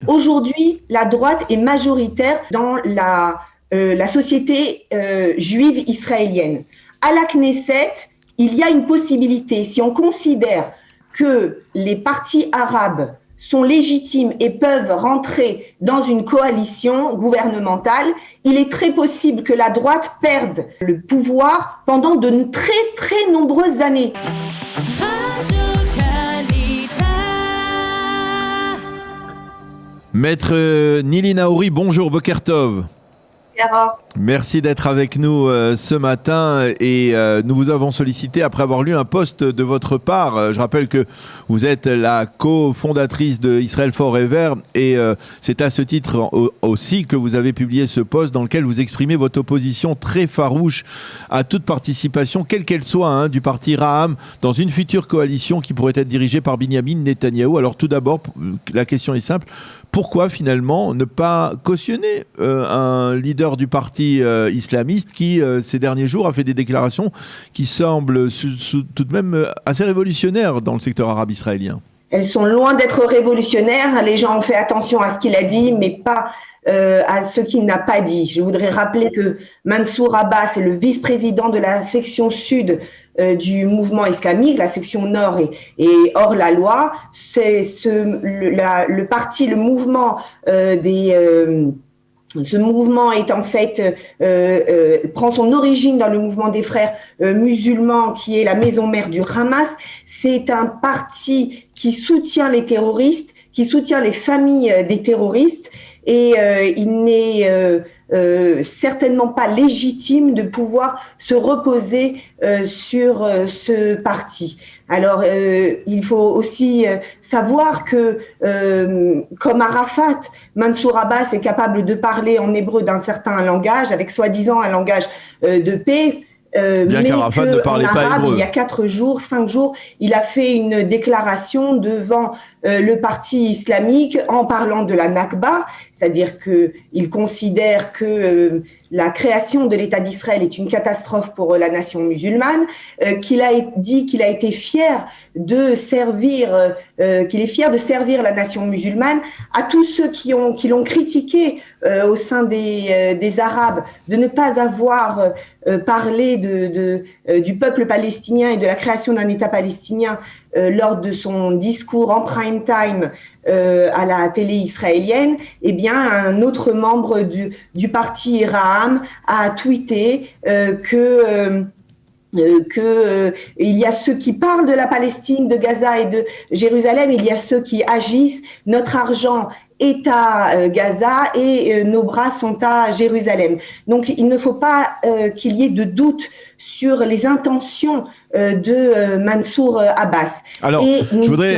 Aujourd'hui, la droite est majoritaire dans la société juive israélienne. À la Knesset, il y a une possibilité, si on considère que les partis arabes sont légitimes et peuvent rentrer dans une coalition gouvernementale, il est très possible que la droite perde le pouvoir pendant de très très nombreuses années. Maître Nili Naouri, bonjour, Boker Tov. Merci d'être avec nous ce matin et nous vous avons sollicité après avoir lu un post de votre part. Je rappelle que vous êtes la cofondatrice de Israël Forever et c'est à ce titre aussi que vous avez publié ce post dans lequel vous exprimez votre opposition très farouche à toute participation, quelle qu'elle soit, du parti Raham dans une future coalition qui pourrait être dirigée par Binyamin Netanyahou. Alors tout d'abord, la question est simple. Pourquoi finalement ne pas cautionner un leader du parti islamiste qui, ces derniers jours, a fait des déclarations qui semblent tout de même assez révolutionnaires dans le secteur arabe israélien? Elles sont loin d'être révolutionnaires. Les gens ont fait attention à ce qu'il a dit, mais pas à ce qu'il n'a pas dit. Je voudrais rappeler que Mansour Abbas est le vice-président de la section sud du mouvement islamique, la section nord et hors la loi. C'est le parti, le mouvement ce mouvement est en fait prend son origine dans le mouvement des frères musulmans, qui est la maison mère du Hamas. C'est un parti qui soutient les terroristes, qui soutient les familles des terroristes, et il n'est certainement pas légitime de pouvoir se reposer sur ce parti. Alors, il faut aussi savoir que, comme Arafat, Mansour Abbas est capable de parler en hébreu d'un certain langage, avec soi-disant un langage de paix. Bien qu'Arafat ne parlait pas hébreu. Il y a 5 jours, il a fait une déclaration devant le parti islamique en parlant de la Nakba, c'est-à-dire qu'il considère que la création de l'État d'Israël est une catastrophe pour la nation musulmane, qu'il a dit qu'il a été fier de servir, qu'il est fier de servir la nation musulmane. À tous ceux qui l'ont critiqué au sein des Arabes de ne pas avoir parlé du peuple palestinien et de la création d'un État palestinien lors de son discours en prime time à la télé israélienne, eh bien, un autre membre du parti Raham a tweeté que il y a ceux qui parlent de la Palestine, de Gaza et de Jérusalem, il y a ceux qui agissent. Notre argent est à Gaza et nos bras sont à Jérusalem. Donc, il ne faut pas qu'il y ait de doute sur les intentions de Mansour Abbas. Alors, je voudrais,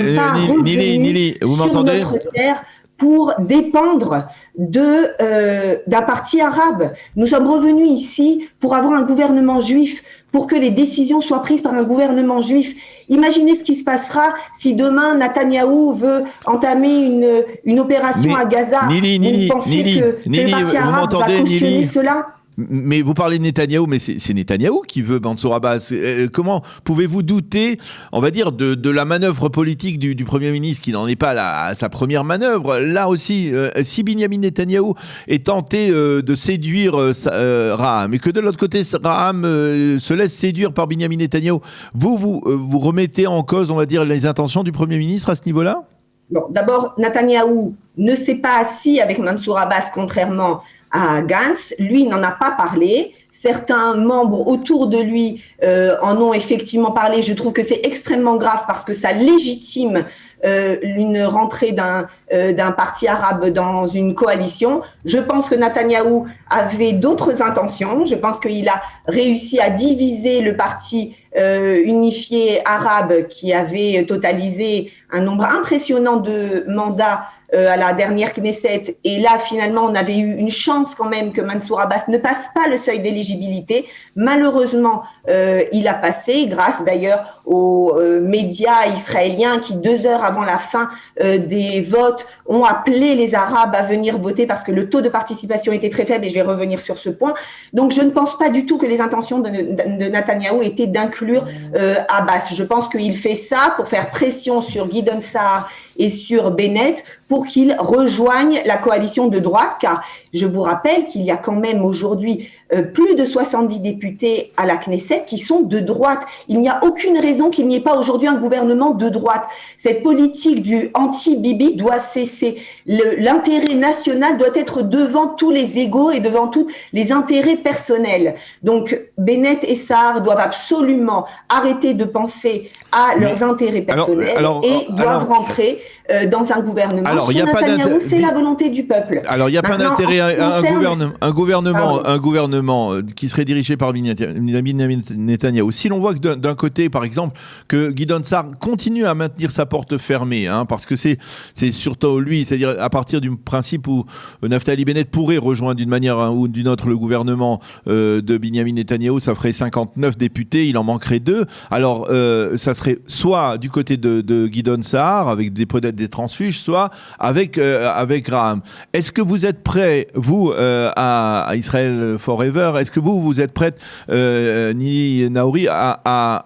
Nili, vous m'entendez ? Sur notre terre pour dépendre d'un parti arabe. Nous sommes revenus ici pour avoir un gouvernement juif, pour que les décisions soient prises par un gouvernement juif. Imaginez ce qui se passera si demain Netanyahou veut entamer une opération à Gaza. Vous pensez que le parti arabe va cautionner cela ? Mais vous parlez de Netanyahou, mais c'est Netanyahou qui veut Mansour Abbas. Comment pouvez-vous douter, on va dire, de la manœuvre politique du Premier ministre, qui n'en est pas à sa première manœuvre? Là aussi, si Binyamin Netanyahou est tenté de séduire Raham, et que de l'autre côté, Raham se laisse séduire par Binyamin Netanyahou, vous remettez en cause, on va dire, les intentions du Premier ministre à ce niveau-là? Bon, d'abord, Netanyahou ne s'est pas assis avec Mansour Abbas, contrairement à Gantz. Lui n'en a pas parlé. Certains membres autour de lui en ont effectivement parlé. Je trouve que c'est extrêmement grave parce que ça légitime une rentrée d'un parti arabe dans une coalition. Je pense que Netanyahou avait d'autres intentions. Je pense qu'il a réussi à diviser le parti unifié arabe qui avait totalisé un nombre impressionnant de mandats à la dernière Knesset. Et là, finalement, on avait eu une chance quand même que Mansour Abbas ne passe pas le seuil d'éligibilité. Malheureusement, il a passé, grâce d'ailleurs aux médias israéliens qui, 2 heures avant la fin des votes, ont appelé les Arabes à venir voter parce que le taux de participation était très faible, et je vais revenir sur ce point. Donc, je ne pense pas du tout que les intentions de Netanyahou étaient d'inclure Abbas. Je pense qu'il fait ça pour faire pression sur Guidon Saar et sur Bennett pour qu'ils rejoignent la coalition de droite, car je vous rappelle qu'il y a quand même aujourd'hui plus de 70 députés à la Knesset qui sont de droite. Il n'y a aucune raison qu'il n'y ait pas aujourd'hui un gouvernement de droite. Cette politique du anti-Bibi doit cesser. L'intérêt national doit être devant tous les égos et devant tous les intérêts personnels. Donc, Bennett et Saar doivent absolument arrêter de penser à leurs intérêts personnels et doivent rentrer dans un gouvernement. Alors, c'est la volonté du peuple. Alors, il n'y a pas d'intérêt à un gouvernement qui serait dirigé par Benjamin Netanyahou. Si l'on voit que d'un côté, par exemple, que Gideon Saar continue à maintenir sa porte fermée, parce que c'est surtout lui, c'est-à-dire à partir du principe où Naftali Bennett pourrait rejoindre d'une manière ou d'une autre le gouvernement de Benjamin Netanyahou, ça ferait 59 députés, il en manquerait 2. Alors, ça serait soit du côté de Gideon Saar, avec peut-être des transfuges, soit avec Graham. Est-ce que vous êtes prêts, vous, à Israel Forever, est-ce que vous êtes prête, Nili Naouri, à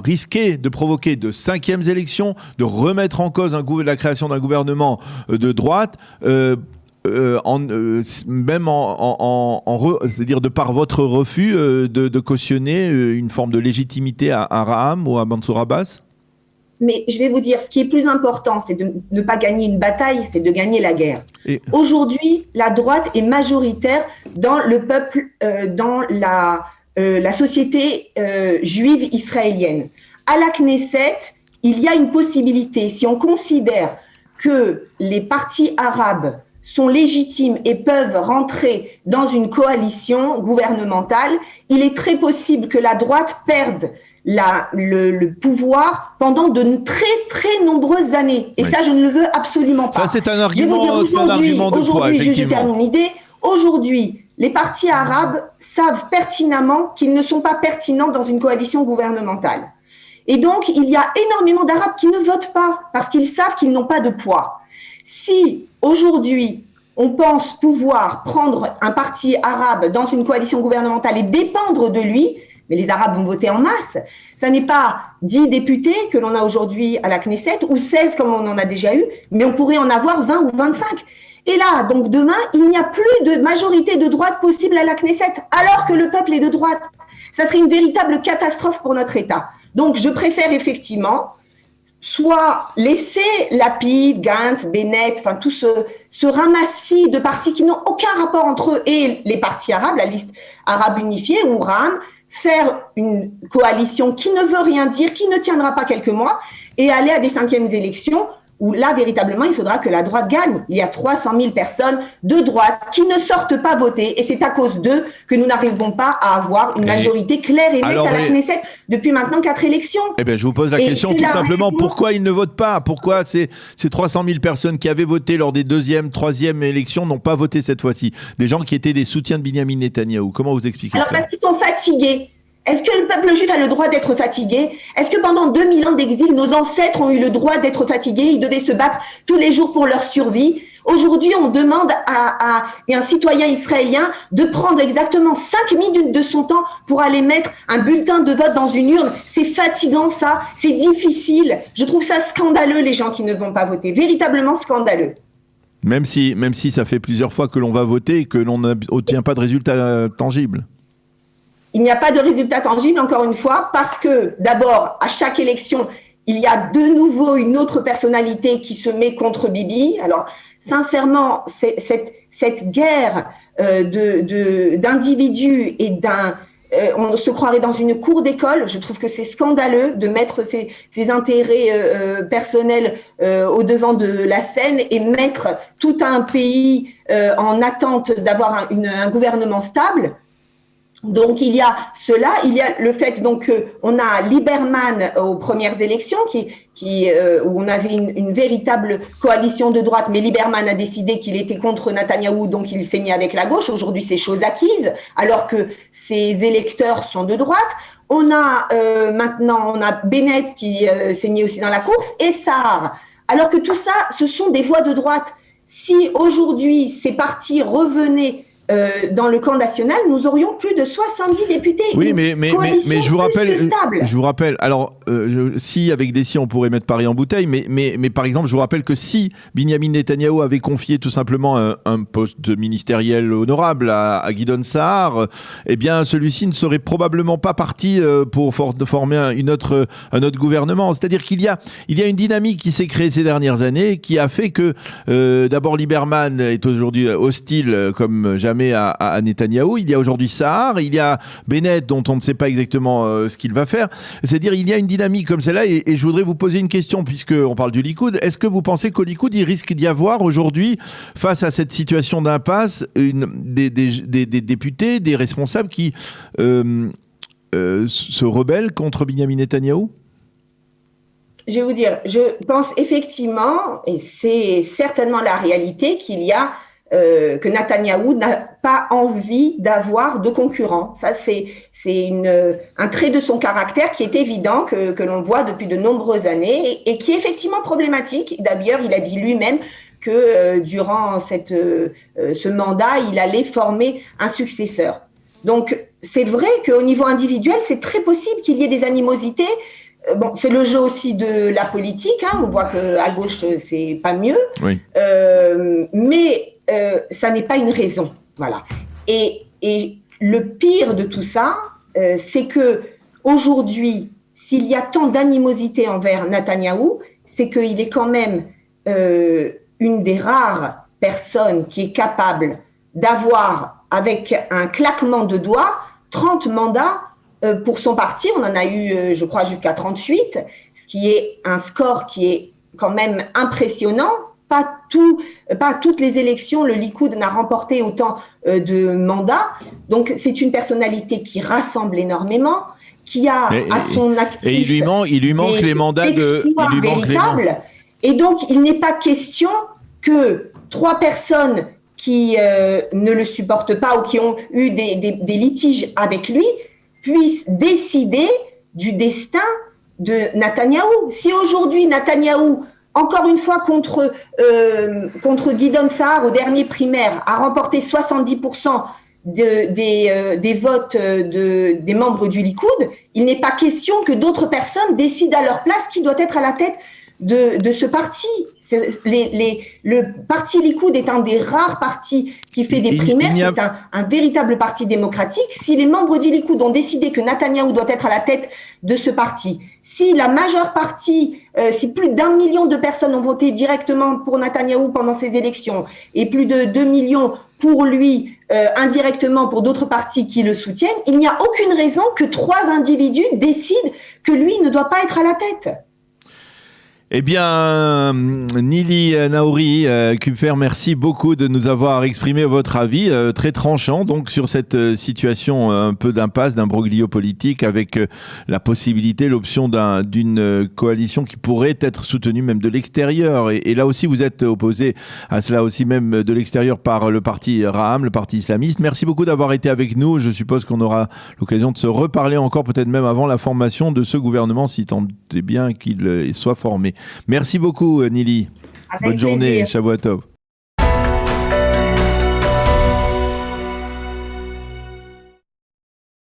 risquer de provoquer de 5e élections, de remettre en cause la création d'un gouvernement de droite, c'est-à-dire de par votre refus de cautionner une forme de légitimité à Raham ou à Mansour Abbas? Mais je vais vous dire, ce qui est plus important, c'est de ne pas gagner une bataille, c'est de gagner la guerre. Aujourd'hui, la droite est majoritaire dans le peuple, dans la société juive israélienne. À la Knesset, il y a une possibilité, si on considère que les partis arabes sont légitimes et peuvent rentrer dans une coalition gouvernementale, il est très possible que la droite perde le pouvoir pendant de très très nombreuses années. Et ça, je ne le veux absolument pas. Ça, c'est un argument, de poids, je termine l'idée. Aujourd'hui, les partis arabes savent pertinemment qu'ils ne sont pas pertinents dans une coalition gouvernementale. Et donc, il y a énormément d'Arabes qui ne votent pas parce qu'ils savent qu'ils n'ont pas de poids. Si aujourd'hui, on pense pouvoir prendre un parti arabe dans une coalition gouvernementale et dépendre de lui, mais les Arabes vont voter en masse. Ça n'est pas 10 députés que l'on a aujourd'hui à la Knesset ou 16 comme on en a déjà eu, mais on pourrait en avoir 20 ou 25. Et là, donc demain, il n'y a plus de majorité de droite possible à la Knesset, alors que le peuple est de droite. Ça serait une véritable catastrophe pour notre État. Donc, je préfère effectivement soit laisser Lapid, Gantz, Bennett, enfin tout ce ramassis de partis qui n'ont aucun rapport entre eux et les partis arabes, la liste arabe unifiée ou RAM, faire une coalition qui ne veut rien dire, qui ne tiendra pas quelques mois, et aller à des 5e élections où là, véritablement, il faudra que la droite gagne. Il y a 300 000 personnes de droite qui ne sortent pas voter, et c'est à cause d'eux que nous n'arrivons pas à avoir une majorité claire et nette à la Knesset depuis maintenant 4 élections. Eh bien, je vous pose la question tout simplement, pourquoi ils ne votent pas? Pourquoi ces 300 000 personnes qui avaient voté lors des 2e, 3e élections n'ont pas voté cette fois-ci? Des gens qui étaient des soutiens de Benjamin Netanyahou. Comment vous expliquez ça? Parce qu'ils sont fatigués. Est-ce que le peuple juif a le droit d'être fatigué? Est-ce que pendant 2000 ans d'exil, nos ancêtres ont eu le droit d'être fatigués? Ils devaient se battre tous les jours pour leur survie. Aujourd'hui, on demande à un citoyen israélien de prendre exactement 5 minutes de son temps pour aller mettre un bulletin de vote dans une urne. C'est fatigant, ça. C'est difficile. Je trouve ça scandaleux, les gens qui ne vont pas voter. Véritablement scandaleux. Même si ça fait plusieurs fois que l'on va voter et que l'on n'obtient pas de résultats tangibles. Il n'y a pas de résultat tangible, encore une fois, parce que d'abord, à chaque élection, il y a de nouveau une autre personnalité qui se met contre Bibi. Alors, sincèrement, cette guerre d'individus et on se croirait dans une cour d'école. Je trouve que c'est scandaleux de mettre ses intérêts personnels au devant de la scène et mettre tout un pays en attente d'avoir un gouvernement stable. Donc, il y a cela, il y a le fait donc on a Lieberman aux premières élections où on avait une véritable coalition de droite, mais Lieberman a décidé qu'il était contre Netanyahou, donc il s'est mis avec la gauche. Aujourd'hui, c'est chose acquise, alors que ses électeurs sont de droite. On a maintenant Bennett qui s'est mis aussi dans la course et Saar. Alors que tout ça, ce sont des voix de droite. Si aujourd'hui ces partis revenaient dans le camp national, nous aurions plus de 70 députés. Oui, mais je vous rappelle, alors, si avec des si on pourrait mettre Paris en bouteille, mais par exemple, je vous rappelle que si Binyamin Netanyahou avait confié tout simplement un poste ministériel honorable à Gideon Sa'ar, eh bien, celui-ci ne serait probablement pas parti pour former un autre gouvernement. C'est-à-dire qu'il y a une dynamique qui s'est créée ces dernières années qui a fait que, d'abord, Lieberman est aujourd'hui hostile comme jamais à Netanyahou. Il y a aujourd'hui Sa'ar, il y a Bennett dont on ne sait pas exactement ce qu'il va faire. C'est-à-dire il y a une dynamique comme celle-là et je voudrais vous poser une question puisqu'on parle du Likoud. Est-ce que vous pensez qu'au Likoud, il risque d'y avoir aujourd'hui, face à cette situation d'impasse, des députés, des responsables qui se rebellent contre Binyamin Netanyahou ? Je vais vous dire, je pense effectivement, et c'est certainement la réalité, qu'il y a que Netanyahou n'a pas envie d'avoir de concurrents. Ça, c'est un trait de son caractère qui est évident, que l'on voit depuis de nombreuses années et qui est effectivement problématique. D'ailleurs, il a dit lui-même que durant ce mandat, il allait former un successeur. Donc, c'est vrai qu'au niveau individuel, c'est très possible qu'il y ait des animosités. Bon, c'est le jeu aussi de la politique. Hein. On voit qu'à gauche, c'est pas mieux. Oui. Mais ça n'est pas une raison. Voilà. Et le pire de tout ça, c'est que aujourd'hui, s'il y a tant d'animosité envers Netanyahou, c'est qu'il est quand même une des rares personnes qui est capable d'avoir, avec un claquement de doigts, 30 mandats pour son parti. On en a eu, je crois, jusqu'à 38, ce qui est un score qui est quand même impressionnant. Pas toutes les élections, le Likoud n'a remporté autant de mandats. Donc, c'est une personnalité qui rassemble énormément, qui a à son actif... Et il lui manque les mandats véritables. Et donc, il n'est pas question que 3 personnes qui ne le supportent pas ou qui ont eu des litiges avec lui puissent décider du destin de Netanyahou. Si aujourd'hui, Netanyahou, encore une fois, contre Gideon Sa'ar, au dernier primaire, a remporté 70% des votes des membres du Likoud, il n'est pas question que d'autres personnes décident à leur place qui doit être à la tête de ce parti. Le parti Likoud est un des rares partis qui fait des primaires, c'est un véritable parti démocratique. Si les membres du Likoud ont décidé que Netanyahou doit être à la tête de ce parti, si la majeure partie, si plus d'1 million de personnes ont voté directement pour Netanyahou pendant ces élections et plus de 2 millions pour lui indirectement pour d'autres partis qui le soutiennent, il n'y a aucune raison que 3 individus décident que lui ne doit pas être à la tête. Eh bien, Nili Naouri, Kupfer, merci beaucoup de nous avoir exprimé votre avis très tranchant donc sur cette situation un peu d'impasse, d'imbroglio politique avec la possibilité, l'option d'une coalition qui pourrait être soutenue même de l'extérieur. Et là aussi, vous êtes opposé à cela aussi même de l'extérieur par le parti Ra'am, le parti islamiste. Merci beaucoup d'avoir été avec nous. Je suppose qu'on aura l'occasion de se reparler encore, peut-être même avant la formation de ce gouvernement, si tant est bien qu'il soit formé. Merci beaucoup, Nili. Bonne journée, Shavua Tov.